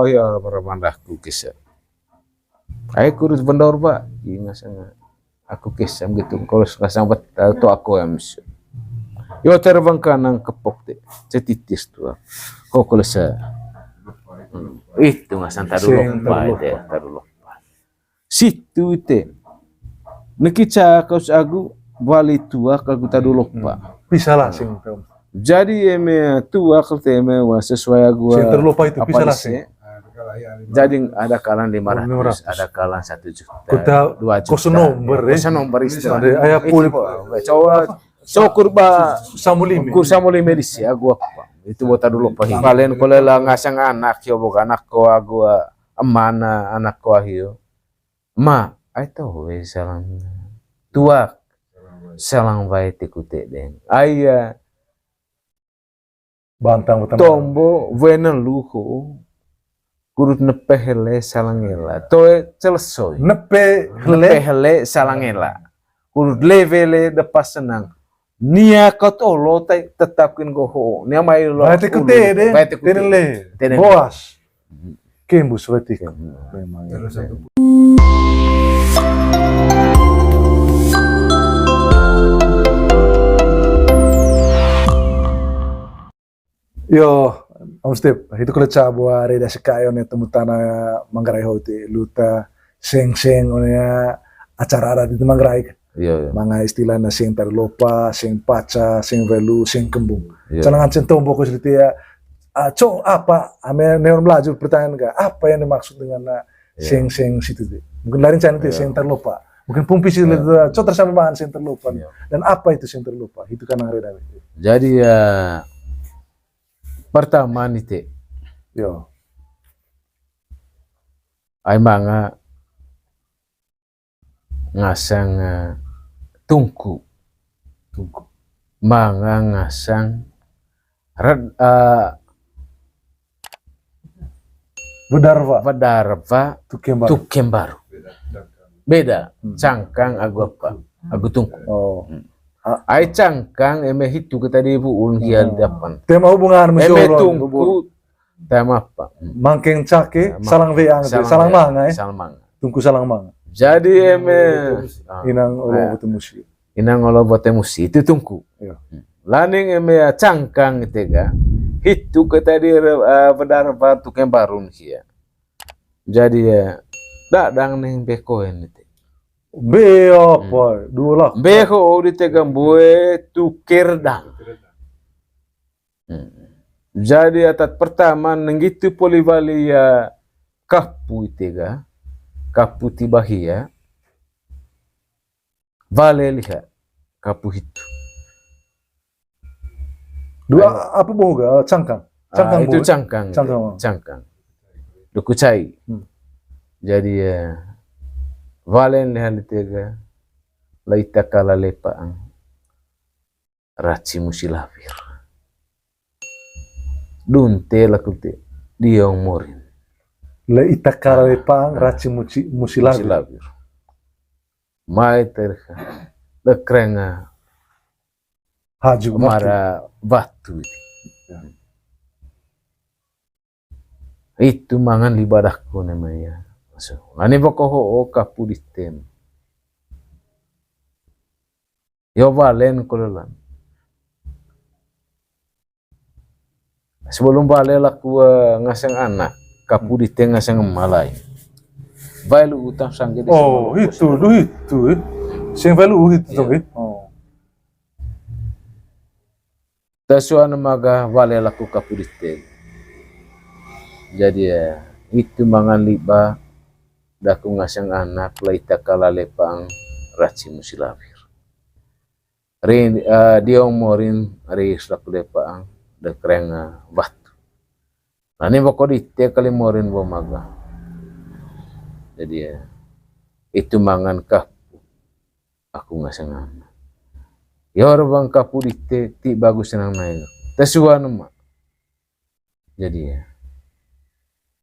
oh ya bermandaku kisah. Ay kurus bandor ba, ingasang aku kisah gitu. Kalau kasang betal tu aku yang misal. Yo terbang kanang kepok te, setitis tu. Kau kalau itu ngasang taruh lupa itu, taruh lupa. Situ itu, nekica kau agu bali tua kalau taruh lupa. Bisa lah sing. Jadi eme tua kalau eme sesuai agu. Sing terlupa itu bisa lah sing. Jadi ada kalan 500, ada kalan 1 juta, Kuta 2 juta. koso nomor istilah. Ayah pulip. Coba kurba Samulimi. medis ya gua apa. Itu buat dulu pak. Kalian kalau lah ngasang anak yo bukan anak ko gua emana anak ko hiyo. Ma, itu we salang tua. Salang baik tikute deng. Aya Bantang tombo wena luho. Kurut nepehele salangela. Toe selesai. Nepehele salangela. Kurut levele depas senang. Nia kot olo tetapkin goho. Nia mai lo. Bate kute de. Tenele. Boas. Kembus wetik. Memang. Yo, Om Step, itu kalau cabua reda sekayo ne temu tanah Manggarai hote luta seng onya acara ada di Manggarai. Iya. Manga istilahnya sing terlupa, sing paca, sing velu, sing kembung. Iya. Jangan centong pokok seperti ya. Cok apa? Ame neon belajar pertanyaan enggak? Apa yang dimaksud dengan sing situ? Mungkin lain cantik sing terlupa. Mungkin pumpis itu cok tersamaan sing terlupa. Dan apa itu sing terlupa? Itu kan yang reda. Jadi ya pertama nih Yo. Ay manga ngasang tungku manga ngasang Vedarva tukem baru beda cangkang agu apa agu tungku ay cangkang eme hitu kita di buun hian dapan tema hubungan eme tungku tema apa mangkeng cake salang veang salang manga tungku salang manga. Jadi eme inang olo bote musi itu tungku. Laning eme cangkang itega hitu kita di Vedarva tukem barun kia. Jadi ya dadang neng bekoen itu. Be apa? Dua lah. Beko ditega boe tukerdang. Jadi atat pertama nenggitu polivali ya kapu itega. Kapu tibahia vale lihat kapu itu dua apa boga cangkang itu cangkang duku cai jadi vale lihat tega laita kala lepaang raci musilafir dunte lakute diong morin le itakara lepang raci musilabir. Mai terka lekrenga haju mara batu itu mangan libadahku namanya. Nani bokoho kapu ditem. Yo valen kolelan. Sebelum bale laku ngaseng anak kapu di tengah sang malai. Vailu utang sangge di itu. Sing vailu itu tuh. Tasuan maga vale laku kapu di teng. Jadi itu mangan liba daku ngaseng anak laita kala lepang raci musilafir. Diong morin reis laku lepang dekrenga batu. Nani bako dite kali morin bo maga. Jadi itu mangan kapu. Aku ngasang anak. Ya orang kapu dite ti bagus nang naik. Tesuan emak. Jadi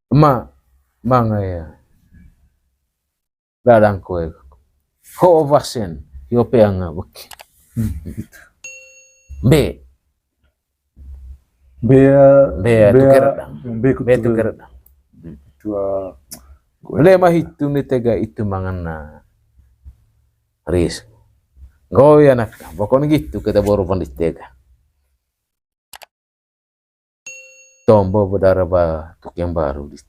emak manga ya. Dadang koe. Ho vasen yo peanga beki. Be tu keredang. itu Lema hitu ni tega itu mangan na ris. Goy anak, pokoknya gitu kita baru pandit tega. Tombo berdarah batuk yang baru di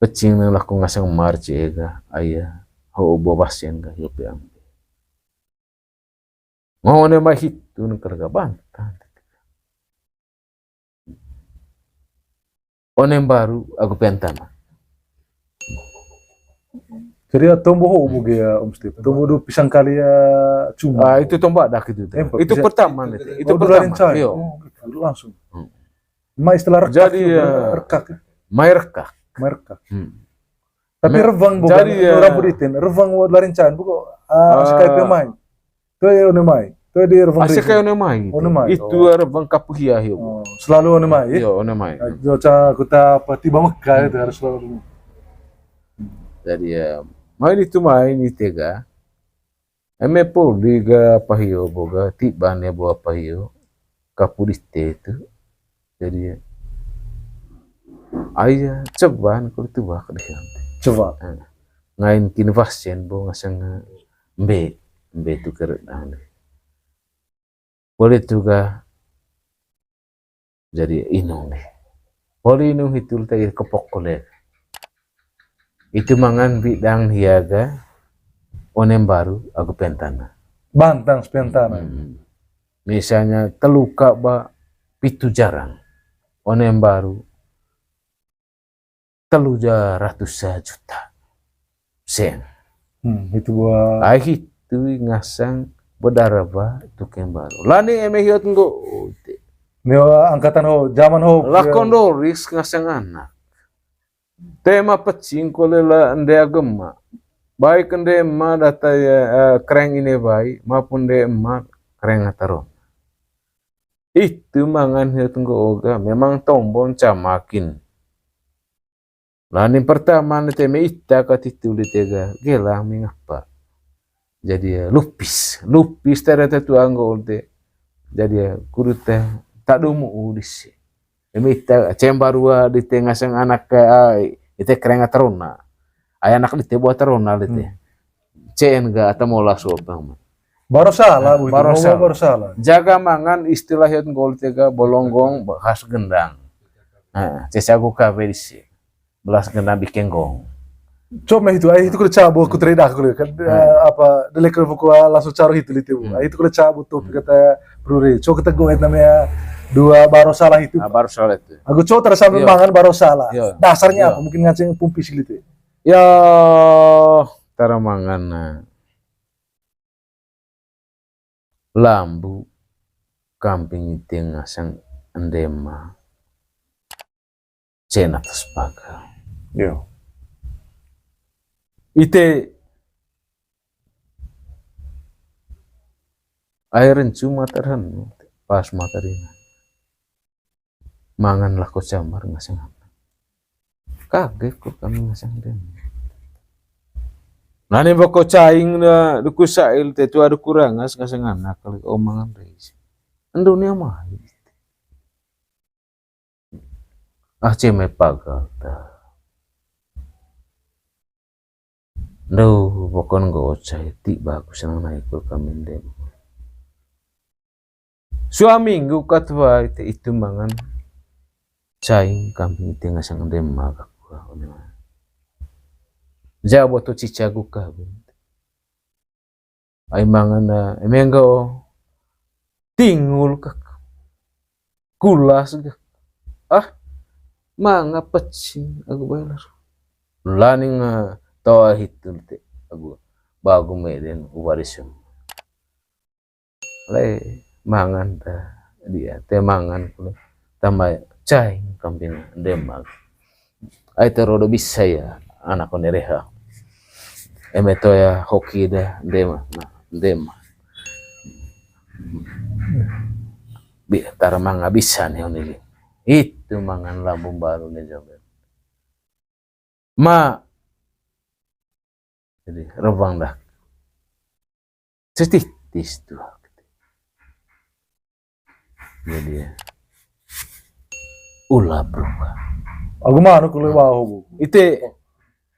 pecing nang laku ngasang marci ega ayah ho bobasen ga hidup yang ngone mah hitu nang kerja bantah. Onem baru aku pentana. jadi tombo ho buge ya Om Steve. Tombo do pisang kali ya cuma. Itu tombak dak itu. Itu pertama nih. Itu pertama. Yo. Langsung. Ma istilah rekak. Jadi rekak. mai rekak. Tapi revang bukan orang buditin. Revang wa larin can buko asikai pemain. To ya one mai. To di revang. Asikai one mai. Itu revang kapuhia hiyo. Selalu one mai. Yo one mai. Jo ca kuta tiba Mekah itu harus selalu. Jadi ya main itu main di tega. Eme po liga pahiyo boga tiban ya boa pahiyo kapuliste itu. Jadi ayah cobaan kalau itu bak deh. Coba. Ngain kinvasen bo ngasang mbe itu keret deh. Boleh juga jadi inung deh. Boleh inung itu tadi kepok kolek. Itu mangan bidang hiaga onem baru aku pentana. Bantang pentana. Misalnya teluka ba pitu jarang. Onem baru telu ratus juta. Sen. Itu buat itu ngasang berdarah ba tukang baru. Lani emehiot ngo. Neo angkatan ho zaman ho. Lakondoris ngasang anak. Tema pecing kolela ande agama. Baik ande emma data ya kereng ini baik maupun de emma kereng ataron. Itu mangan hiot ngo oga memang tombon camakin. Lani pertama nete me ita katitu litega gelang mengapa. Jadi lupis ternyata tu anggo de. Jadi kurute tak dumu udisi. Emita cembarua di tengah sang anak ite kerenga teruna. Ay anak di buat teruna lite. Cen ga atau mola sobang. Baru salah bu. Baru salah. Jaga mangan istilah yang gol tega bolonggong khas gendang. Nah, cesagu kabe disi. Belas gendang bikin gong. Coba itu kuda cabut aku terida aku kan apa delekar buku langsung caro itu lite bu. Itu kuda cabut tuh kata brure. Coba kita goet namanya dua baru salah itu. Baru salah itu. Aku coba terasa mangan baru salah. Yo. Dasarnya apa? Mungkin ngaceng pumpis gitu. Ya, tara mangan lambu kamping itu ngasang endema. Cena atas pagar. Yo. Ite airin cuma terhen pas materina. Mangan lah ko camar ngasang. Kaget kok kami ngasang den. Nani bako caing na duku sail te tu ada kurangas ngasang anak kali omangan reis. Dunia mah. Ceme pagal ta. Duh, pokon go cai ti bagus nang naik ko kami den. Suaminggu katwa itu mangan caing kambing itu ngasang den magak. Jabo to cicagu ka. Ay mangan na emengo tingul ka. Kulas ka. Manga pecing aku bayar. Laning tawa hitul te aku bagu meden ubarisum. Le mangan ta dia te mangan kulo tambah caing kambing demak. Ay terodo bisa ya anak onereha. Emeto ya hoki dah dema. Tar manga bisa nih onili. Itu mangan lambung baru nih joget. Jadi rebang dah. Setitis tuh. Jadi ulah berubah. Aku mano kulo wow. Ite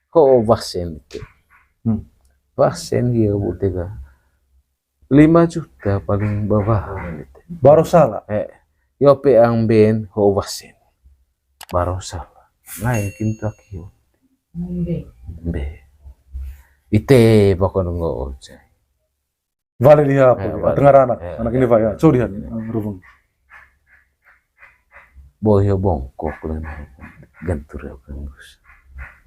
ko vaksin ite. Vaksin dia bu tega 5 juta paling bawah ite. Baru salah. Yo pe ang ben ho vaksin. Baru salah. Lain kintu akio. Be. Ite pokon ngo ojai. Vale dia apa? Vale. Tengah anak ini Pak ya. Coba lihat rubung. Boyo bongkok lang gantur yo kangus.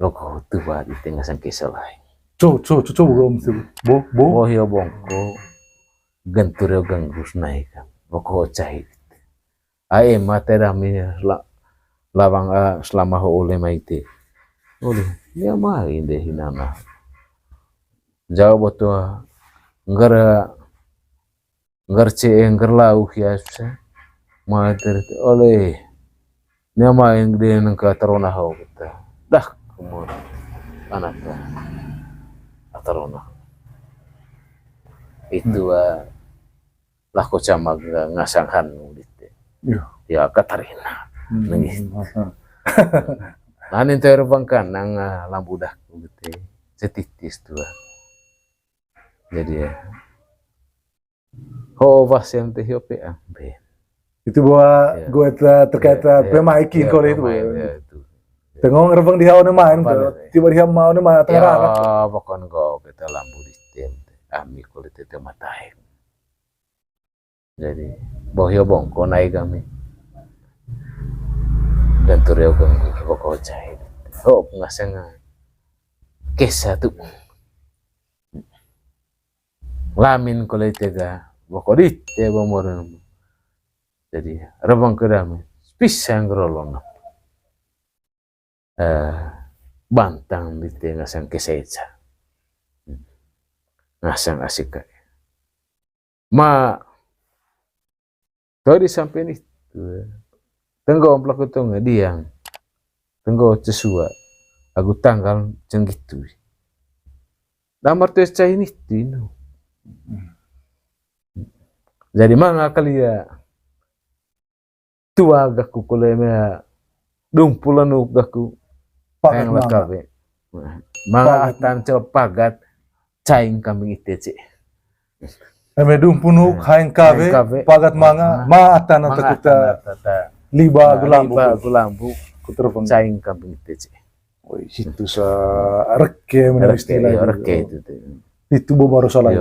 Loko tua di tengah sang kesalai. Coba gua mesti. Bo. Boyo bongkok gantur yo gangus naik kan. Loko cahit. Ai mate dami lawang selama ho oleh maite. Oleh dia main deh hinana. Jauh boto nggar lau ya susah. Mater oleh dia main dia nang katarona ho kita. Dah kumur anak atarona. Itu lako camag ngasanghan ulit. Ya Katarina. Nangis. Nanin terbangkan nang lambudah gitu. Setitis tuh. Jadi ho vaksin teh yo pe Itu bahwa gue terkait pemaikin kalau itu. Tengok rebang dia mau main tuh. Tiba dia mau main tengah anak. Pokon go kita lambu di stem. Ami kulit itu matai. Jadi bohyo bongko naik kami. Dan tureo ganggu pokok cahit. Ho ngaseng kisah tuh. Lamin kulit tega bokodit ya bomoran. Jadi rebang kedami pisang rolong. Bantang di tengah sang keseja. Ngasang asik kayak. Tadi sampai nih. Tenggo amplak itu nggak diang. Tenggo cesua. Aku tanggal cenggitu. Namar tes cai ini tino. Jadi manga kali ya tua gaku koleme dumpulan gaku Pagat yang lekabe manga atan pagat caing kambing itece Eme dumpunu hain kabe pagat manga atan anta kita liba gelambu kuterpang caing kambing itece. Oh situ sa reke istilah reke itu baru salah.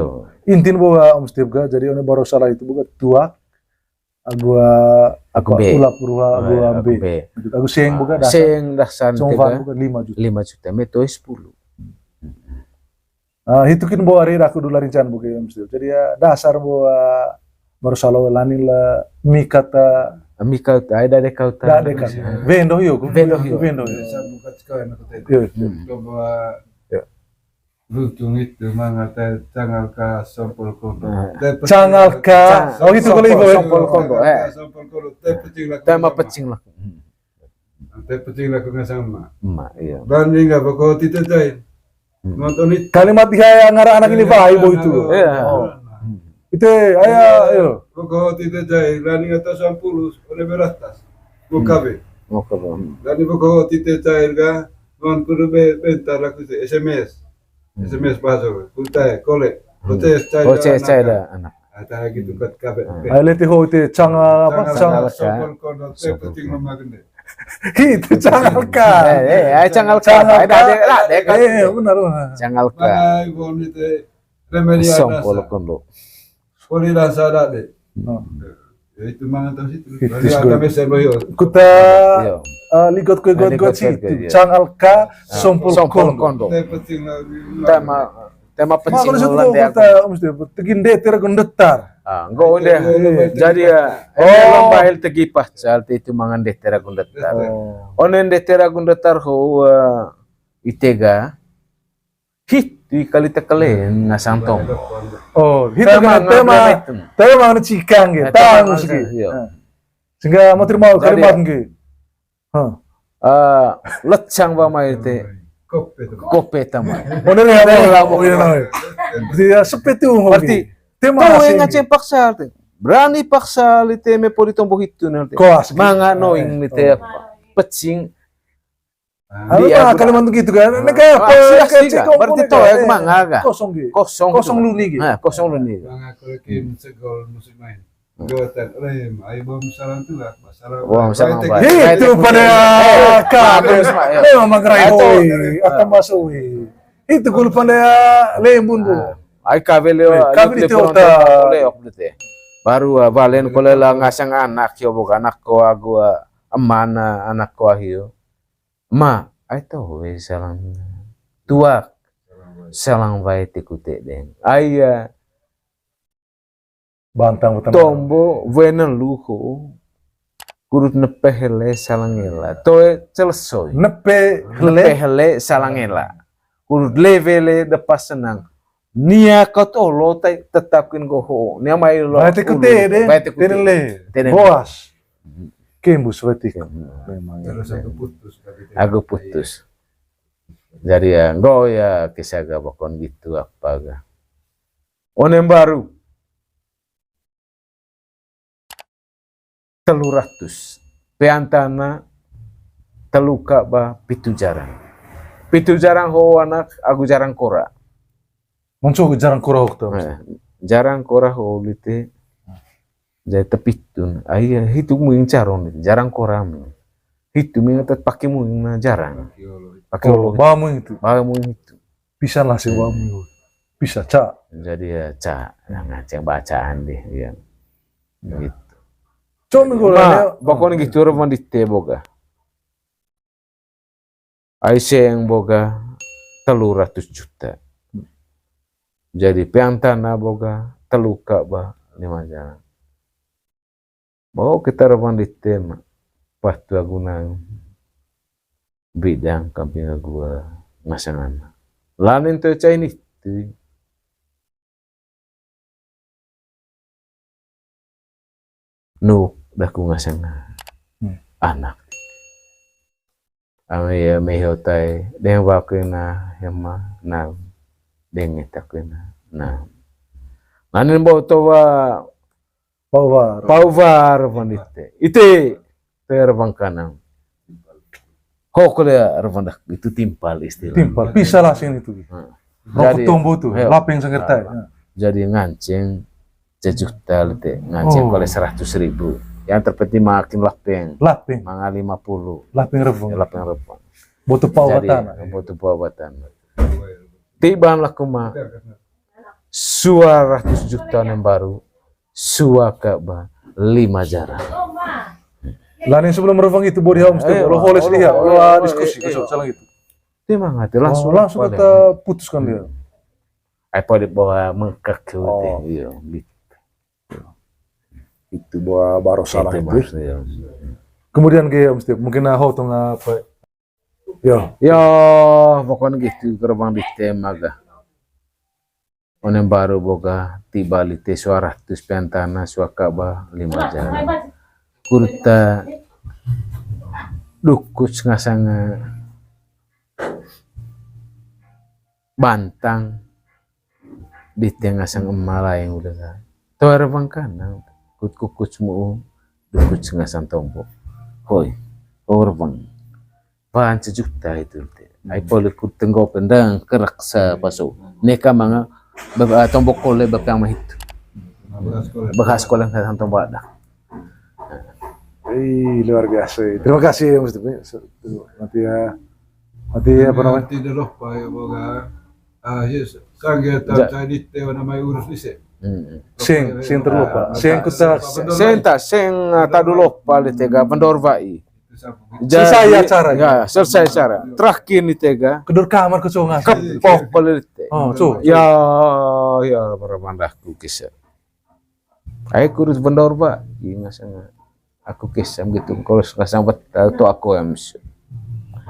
Intin bahwa Om Steve ga jadi one baru salah itu bukan tua aku B ulap ruha aku B aku seng bukan dasar seng dasar bukan 5 juta meto 10 itu kan bawa hari aku dulu rincan bukan Om Steve jadi ya dasar bahwa baru salah lanin la mikata ada dekat vendo yo Lutung itu mengata cangal ka sompol kondo. Cangal ka, oh itu kalau ibu sompol kondo, sompol kondo. Pecing lah. Tema pecing lah. Pecing lah kena sama. Ma, iya. Banding nggak bakal tidak jahit. Nonton itu. Kalimat dia yang ngarang anak ini pak ibu itu. Iya. Itu ayo. Bakal tidak jahit. Banding atau 10 oleh beratas. Bukabe. Dan bakal tidak jahit ga. Non kudu bentar aku SMS. SMS pasok, kuntai, kolek, Oce caida anak. Ada gitu kat kabe. Ayo ho itu cangal apa? Cangal kondo, penting memagende. Itu cangal ka. Cangal ka. Ada benar. Cangal ka. Mana ibu itu remedia Sompol kondo. Sekali rasa ada deh. Itu mana tahu situ. Ada mesel boyo. Kuta ligot situ. Cangal ka sompol kondo. Tema pecing lan dia. Mesti tegin deter gundetar. Enggak udah. Jadi ya lomba tegi pacal itu mangan deter gundetar. Onen deter gundetar ho itega hit di kali tekelen ngasang tong. Oh, hit tema cikang gitu. Tang segi. Sehingga mau terima kalimat gitu. Lecang ba mai te kope tama. Onen ya mau ini. Dia seperti berarti tema yang ngacem paksa te. Berani paksa li teme poli tombo hitu nanti. Manga noing li te pecing Apa Kalimantan gitu kan? Nega apa? Berarti to ya kemana ga? Kosong gitu. Kosong luni gitu. Kosong luni. Bang aku lagi segol musim main. Gotan rem, ayo bom salam tu lah, masalah. Wah, masalah apa? Itu pada kabel. Memang gerai hoi, akan masuk. Itu gol pada lembun bu. Ay kabel Kabel itu otak. Baru balen ko la ngasang anak yo boga anak ko agua amana anak ko hiyo. Ma, ay to we salang tuak salang bae tikute deng. Ay Bantang utama. tombo wena luho kurut nepehele salangela. Toe selesai. Nepe Nepehele salangela. Kurut levele depas senang. Nia katolo tetapkin goho. Nia mai lo. Baik tikute deh. Tenele. Boas. Kembus wetik. Memang. Terus aku putus. Aku putus. Jadi ya, enggak ya kisah gak bakon gitu apa ga. Onem baru. 300. Peantana teluka ba pitu jarang. Pitu jarang ho anak, aku jarang kora. Muncul jarang kurang waktu. Jarang kora ho lite. Jadi tepitun. Ayah itu mungkin caron jarang kora. Itu mungkin pakai mungkin jarang. Pakai Oh, bamu itu. bamu itu. Bisa lah sih bamu. Bisa cak. Jadi ya cak ngaceng bacaan deh ya. Gitu. Cuma kalau Pokoknya gitu orang di te boga. Aisyah yang boga 300 juta. Jadi piantana boga teluka ba 5 jalan. Bawa kita orang di te pas tu aguna bidang kamping gua masangan. Lain tu Chinese tu. No, dah ku ngasang anak. Ame ya mehotai deng wakena hema na deng etakena na. Nanin bo to wa pauvar vanite. Ite terbang kanan. Hokole arvandak itu timpal istilah. timpal. Bisa lah sini itu. Rokok tombo tuh. Lapeng sangertai. Jadi ngancing sejuta lete ngancing oleh 100.000. Yang terpenting makin lapeng. Lapeng. Manga 50. Lapeng rebung. Lapeng repang. Butuh pawatan. Butuh pawatan. Tiba lah kuma suara 100 juta yang baru. Suaka ba 5 jarang. Lain sebelum merevang itu body homestay. Lo holes lihat. Lo diskusi. Salah gitu. Dia mangati langsung. Langsung kita putuskan dia. Apa di bawah mengkak iya. Itu bawa baru salah Itu itu. ya. Kemudian kayak mesti mungkin ho tong apa. Yo. Ya, pokoknya gitu gerbang di tema ga. Onem baru boga tiba lite suara 100 piantana suaka ba 5 jalan. Kurta dukus ngasanga bantang di tengah sang emala yang udah kan. Tuar bangkana kut kukus mu dukus ngasang tombo. Hoi, orbang. Bahan sejuta itu. Ai pole kut tenggo pendang keraksa paso. Neka manga tombok kole bakang mahit. Bahas sekolah ngasang tombo ada. Luar biasa. Terima kasih Mas Tepi. Nanti apa namanya? Tidak lupa ya boga. Yes, sangat tadi teo nama urus lise. Sing terlupa. Sing kita Sing tadu lupa li tega vendor vai. selesai acara. Ya, selesai acara. Terakhir ni tega Kedor kamar ke sungai. kepok pelite. Oh, cu. Ya bermandahku kisah. Ai kurus vendor vai ngasanga. Aku kisam gitu kalau ngasang betul tu aku yang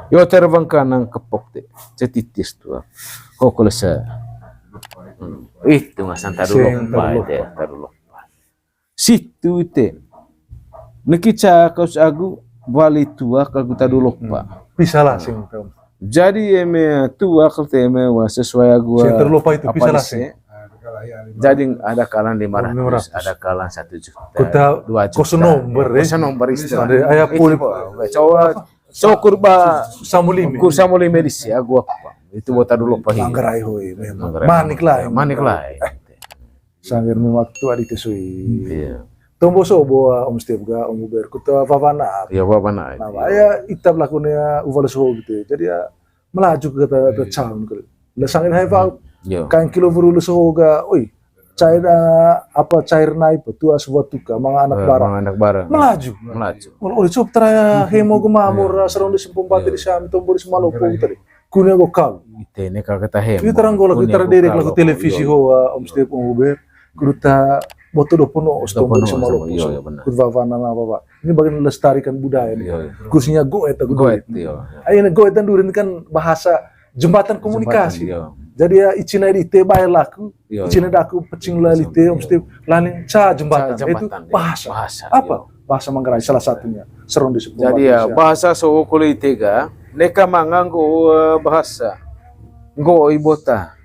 yo terbang kanang kepok te cetitis tu kok kalau itu ngasang taruh lupa situ te nekica kau agu bali tua kalau taruh lupa Bisa lah sing. jadi eme tua kalau eme sesuai agu Sing terlupa itu bisa lah sing. jadi ada kalan 500, ada kalan 1 juta, Kita 2 juta. kosa nomor Kosa nomor istilah. Ada ayah pulip. Coba Sokur ba Samulime. kursa mulai medis ya gua apa. Itu buat dulu pahi. Manggarai hoi memang. Manik lah. Manik lah. Sangir waktu adite sui. Iya. Tombo sobo om Steve ga om Uber kuta vavana. Ya apa na. Nah, ya itab lakunya uval so gitu. Jadi ya melaju ke kata caun ke. Lesangin hai va Yo. kain kilo buru so ga oi. Cair apa cair naik betul sesuatu ka mga anak barang. Mga anak barang. Melaju. Melaju. Oi cop traya hemo gumamur sarong di simpong pati di sami tombo di semalopo tadi. Kunya go kal. Ite ne kagata hem. Kita terang go lagu terderek lagu televisi ho om Steve om Uber. Kuruta boto do pono tombo di semalopo. Iya benar. Kurvavana apa pak. Ini bagian melestarikan budaya nih. Iya. Kursinya goet Goet yo. Ayo goetan durin kan bahasa jembatan komunikasi. Yo. Jadi ya icina di te bayar laku, Iya. icina daku pecing lalite om Steve lain ca jembatan. Itu Jembatan, iya. bahasa. Bahasa, Apa? Bahasa Manggarai salah satunya. Serong di sebuah. Jadi ya bahasa so kulitega neka manganggo bahasa ngo ibota.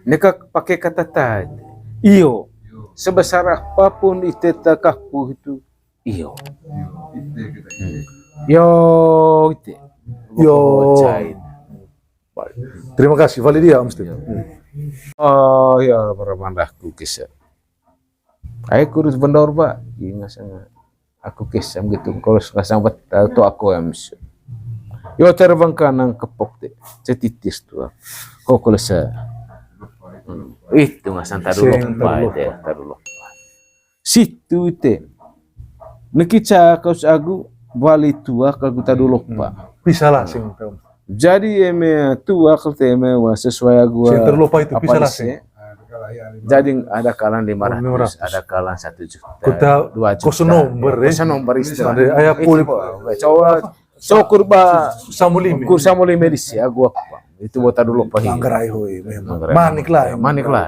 Neka pakai kata tadi. Iyo. Sebesar apapun ite takaku itu iyo. Yo ite. Yo. Cain. Terima kasih Validia om Steve. Oh ya permandahku kisah. Aku kurus bendor pak. Iya ngasang aku kisah gitu. Kalau ngasang tuh aku ems. Yo terbang kanang kepok deh. Cetitis tuh. Kok kalau itu ngasang taruh lupa deh. Taruh lupa. Situ teh. Nekica kau agu bali tua kalau taruh lupa. Bisa lah sing. Jadi eme tua kalau eme sesuai gua. Yang terlupa itu bisa lah sing. Jadi ada kalan 500, ada kalan 1 juta, Kuta 2 juta. koso nomor Koso nomor istilah. Ada ayah pulip. Coba sokur ba Samulime. kursa mulai medis ya gua apa. Itu buat dulu pahi. Manggarai hoi memang. Manggarai. Manik lah. Manik lah.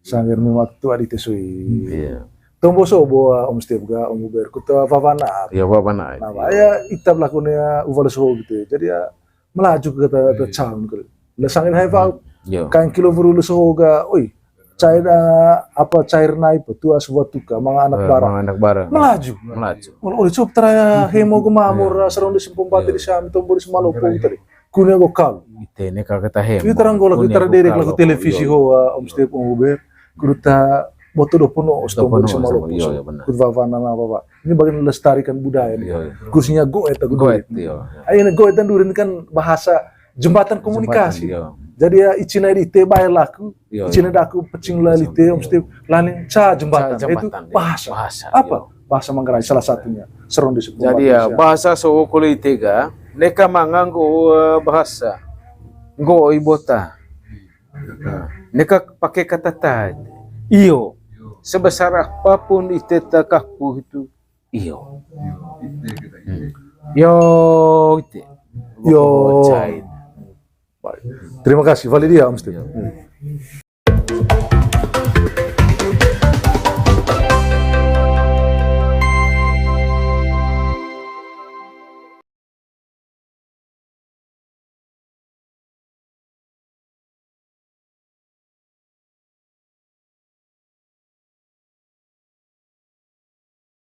Sangir waktu adite sui. Iya. Tombo sobo om Steve ga om Uber kuta vavana. Ya apa na. Nah, ya itab lakunya uval so gitu. Jadi ya melaju ke kata caun ke. Lesangin hai va Yo. kain kilo buru so ga oi. Cair apa cair naik betul sesuatu ka mga anak barang. Mga anak barang. Melaju. Melaju. Oi cop traya hemo gumamur sarong di simpong pati di sami tombo di semalopo tadi. Kunya go kal. Ite ne kagata hem. Kita terang go lagu terderek lagu televisi ho om Steve om Uber. Kuruta boto do pono tombo di semalopo. Iya benar. Kurvavana apa pak. Ini bagian melestarikan budaya nih. Iya. Kursinya goet Goet yo. Ayo goetan durin kan bahasa jembatan komunikasi. Yo. Jadi ya icina di te bayar laku, Iya. icina daku pecing lalite om Steve lain ca jembatan. Itu Jembatan, iya. bahasa. Bahasa, Apa? iya. Bahasa Manggarai salah satunya. Serong di sebuah. Jadi ya bahasa so kulitega neka manganggo bahasa ngo ibota. Neka pakai kata tadi. Iyo. Sebesar apapun ite takaku itu iyo. Yo ite. Yo. Cain. Terima kasih Validia om Steve.